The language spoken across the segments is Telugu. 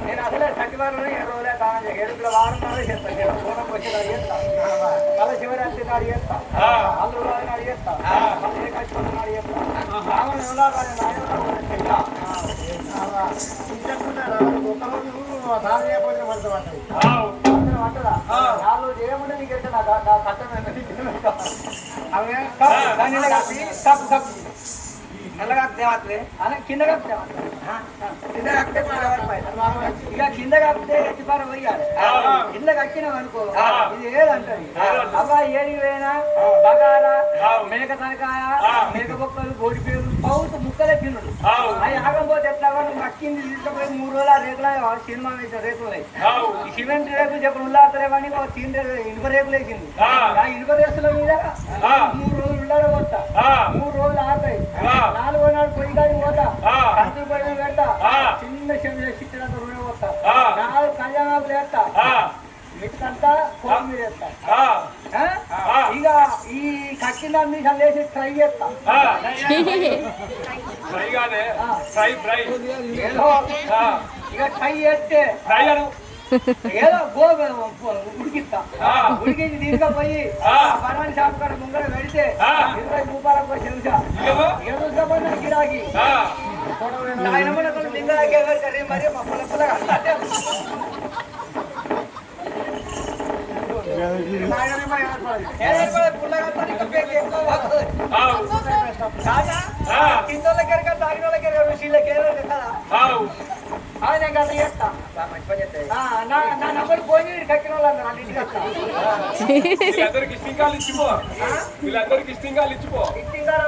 నేను అసలే సచివాలయం 2 రోజులే కావాలి 7 వారం నాడే చేస్తాను పూర్ణం వచ్చి అడిగేస్తా మళ్ళీ శివరాత్రి అడిగేస్తా అల్లు రోజున అడిగేస్తా మళ్ళీ ఖచ్చితంగా అడిగేస్తా నాలుగు చేయకుండా నీకు ఎట్లా నల్లగా తేవట్లే అలా కింద ఇక కింద కాకపోతే ఎత్తిపార పోయాలి కింద కక్కినాం అనుకో ఇది ఏదంటది అబ్బా ఏడికి పోయినా బగారా మేక తనకాయ మేక బొక్కలు గోడి పేరు పౌత ముక్కలే తిన్నాడు అవి ఆగపోతే ఎట్లా నువ్వు కక్కింది తీసుకుపోయి 3 రోజుల రేకుల సినిమా వేసే రేకులు ఈ సిమెంట్ రేకులు చెప్పిన ఉల్లాడతారే కానీ ఇనుప రేకులు వేసింది ఆ ఇనుప రేకుల మీద 3 రోజులు ఉల్లాడ పోతా 3 రోజులు ఆడతాయి 4వ నాడు పొయ్యి కానీ పోతా కంతులు పొయ్యి పెడతా చిన్న చిట్టంతా రుణ పోతా 4 కళ్యాణాలు వేస్తా మిట్టంతా ఫోన్ మీద వేస్తా ఇక ఈ కక్కిన మీద లేచి ట్రై చేస్తా ఇక ట్రై చేస్తే ఏదో ఉడికిస్తా ఉడికించి తీసుకపోయి పరమాని షాప్ కాడ ముంగడ పెడితే 20 రూపాయలకు పోయి చెంచా ఎదురుపోయిన గిరాకి లింగరాకి ఎవరికరీ మరి మా పుల్ల పుల్లగా కింద తాగిన రుచిలకి కదా నేను గత చేస్తా నా నంబర్ పోయి కక్కిన వాళ్ళు వీళ్ళందరికి ఇష్టింగాలు ఇచ్చిపో వీళ్ళందరికి ఇష్టింగాలు ఇచ్చిపో ఇష్టింగాలు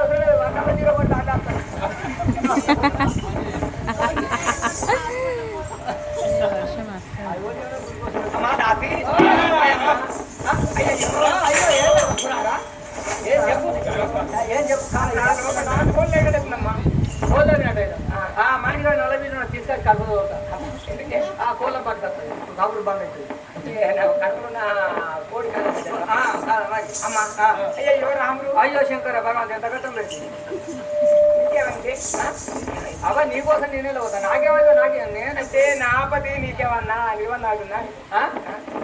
ఏం చెప్పు మనిషిగా 40 తీసుకొని కడుపు కోళ్ళ పట్టుకొస్తాయి కబురు బంద్ అవుతుంది కడుపున్న కోడి అమ్మ అయ్యో శంకర భగవంతు ఎంత కట్టం లేదు ఇంకేమంటే అవ నీకోసం నేనే అవుతా నాకేమైతే నేనంటే నా పతి నీకేమన్నా నీవన్నాడున్నా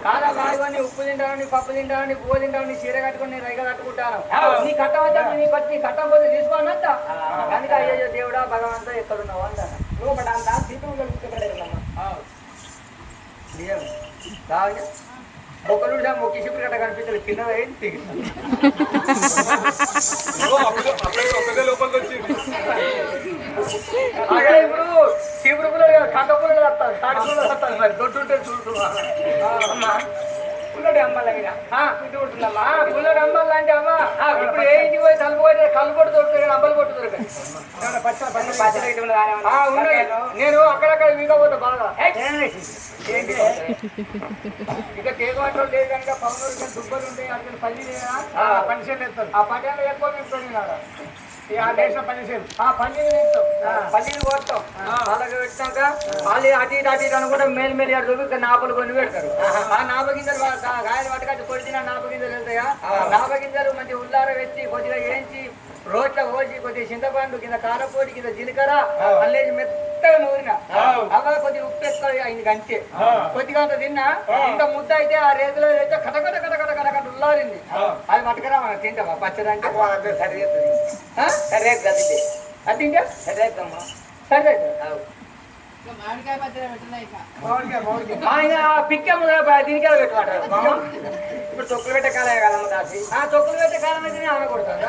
కాదా బాగుని ఉప్పు తింటాను పప్పు తింటాను పువ్వు తింటాను చీర కట్టుకుని రైగ కట్టుకుంటాను నీ కట్టవచ్చా నీ పట్టి కట్టకపోతే తీసుకోనంత కనుక అయ్యో దేవుడా భగవంతా ఎక్కడున్నావు అంట నువ్వు బట్ అంత సీతమ్మ ఒకరు మొక్కి చిప్పుడు కట్ట కనిపించాలి కింద ఇప్పుడు చీపురుపులో కంటపులు వస్తారు తాడిపులు వస్తారు మరి దొడ్డుంటే చూడుతున్నా పుల్లడి అమ్మాలమ్మా పుల్లడి అమ్మాలి అంటే అమ్మా ఇప్పుడు ఏ ఇంటికి పోయి తలుపు పోయి కళ్ళు పొట్టు దొరుకుతాయి అమ్మలు పొట్టు దొరుకుతాయి నేను అక్కడక్కడ వీగా పోతా బాగా ఇక కేకవాటలు లేదు కనుక పవనూరు దుబ్బలు ఉంటాయి అక్కడ పల్లి పనిషన్లు ఎత్తారు ఆ పల్లెల్లో ఎక్కువ పెట్టుకోండి ఆ దేశం పనిషన్లు ఆ పల్లీలు వేస్తాం పల్లీలు పోస్తాం వాళ్ళకి పెట్టాక వాళ్ళు అటు ఇటు అనుకుంటే మేలు చూపి నాపలు కొన్ని పెడతారు ఆ నాప గింజలు గాయలు పట్టుకట్టి కొడిచిన నాప గింజలు వెళ్తాయా నాప గింజలు మంచి ఉల్లార పెట్టి కొద్దిగా వేయించి రోట్ల పోసి కొద్దిగా చింతపండు కింద కారపొడి కింద జీలకర్ర మళ్ళీ మెత్తగా నూరిన అలా కొద్దిగా ఉప్పు ఎక్కువ అయింది అంతే కొద్దిగా అంత తిన్నా ఇంకా ముద్ద అయితే ఆ రేతులో అయితే కటకట కటకట కటకట ఉల్లారింది అది పట్టుకురా మనం తింటామా పచ్చదంటే సరే సరే అది తింటా సరే సరే పిక్కము దీనికే పెట్టుకుంటారు ఇప్పుడు తొక్కులు పెట్టే కాలం కదమ్మ దాసి ఆ తొక్కులు పెట్టే కాలం అయితే అనకూడదు